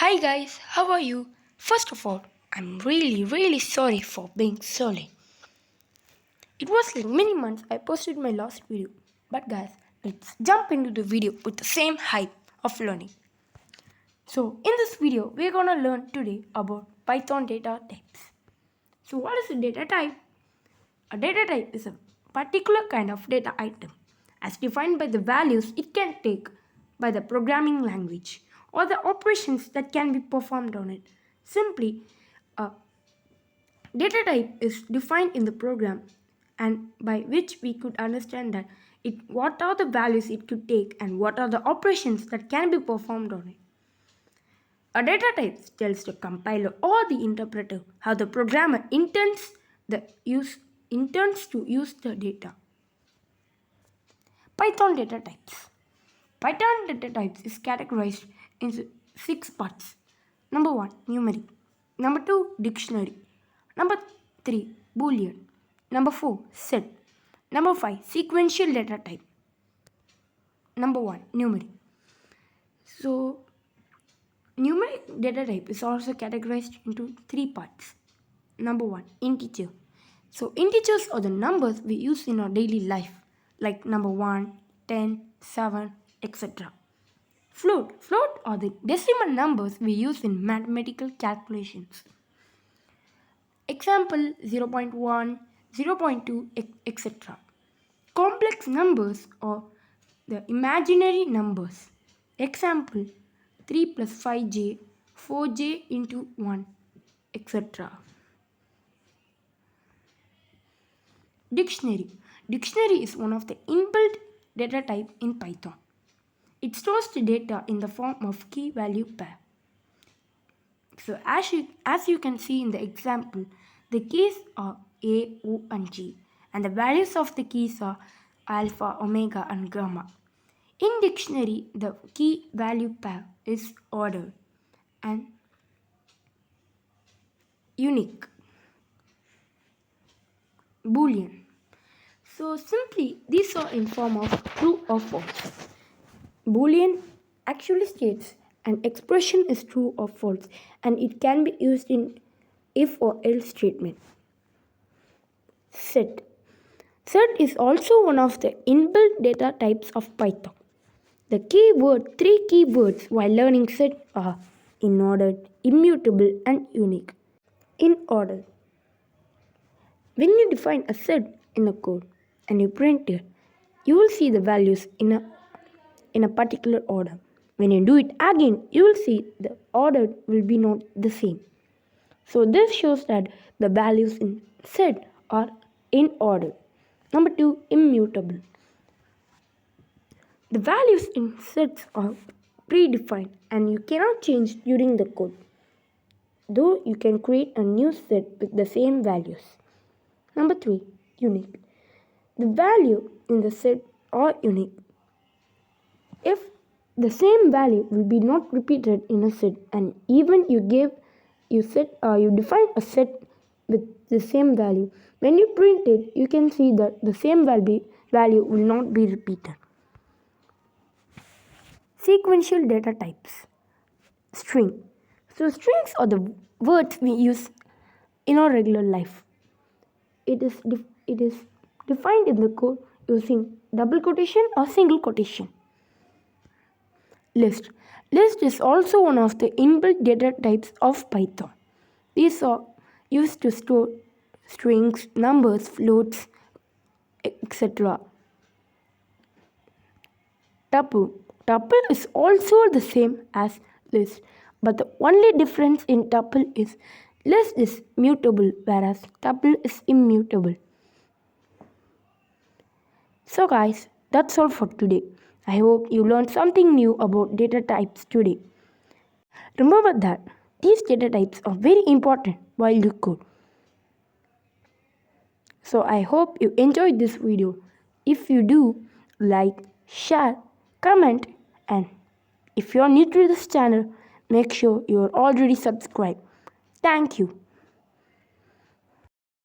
Hi guys, how are you? First of all, I'm really sorry for being so late. It was like many months I posted my last video. But guys, let's jump into the video with the same hype of learning. So in this video, we're gonna learn today about Python data types. So what is a data type? A data type is a particular kind of data item as defined by the values it can take by the programming language or the operations that can be performed on it. Simply, a data type is defined in the program and by which we could understand that what are the values it could take and what are the operations that can be performed on it. A data type tells the compiler or the interpreter how the programmer intends to use the data. Python data types. Python data types is categorized into 6 parts. Number 1, numeric. Number 2, dictionary. Number 3, boolean. Number 4, set. Number 5, sequential data type. Number 1, numeric. So, numeric data type is also categorized into 3 parts. Number 1, integer. So, integers are the numbers we use in our daily life, like number 1, 10, 7, etc. Float are the decimal numbers we use in mathematical calculations. Example 0.1, 0.2, etc. Complex numbers are the imaginary numbers. Example 3 plus 5j, 4j into 1, etc. Dictionary. Dictionary is one of the inbuilt data type in Python. It stores the data in the form of key-value pair. So as you can see in the example, the keys are A, O and G and the values of the keys are alpha, omega and gamma. In dictionary, the key-value pair is ordered and unique. Boolean. So simply, these are in form of true or false. Boolean actually states an expression is true or false and it can be used in if or else statement. Set. Set is also one of the inbuilt data types of Python. The three keywords while learning set are inordered, immutable and unique. In order. When you define a set in a code and you print it, you will see the values in a particular order. When you do it again, you will see the order will be not the same. So this shows that the values in set are in order. Number 2, immutable. The values in sets are predefined and you cannot change during the code, though you can create a new set with the same values. Number 3, unique. The value in the set are unique. If the same value will be not repeated in a set and even you define a set with the same value, when you print it, you can see that the same value will not be repeated. Sequential data types. String. So strings are the words we use in our regular life. It is defined in the code using double quotation or single quotation. List. List is also one of the inbuilt data types of Python. These are used to store strings, numbers, floats, etc. Tuple. Tuple is also the same as list, but the only difference in tuple is list is mutable whereas tuple is immutable. So guys, that's all for today. I hope you learned something new about data types today. Remember that these data types are very important while you code. So I hope you enjoyed this video. If you do, like, share, comment and if you are new to this channel, make sure you are already subscribed. Thank you.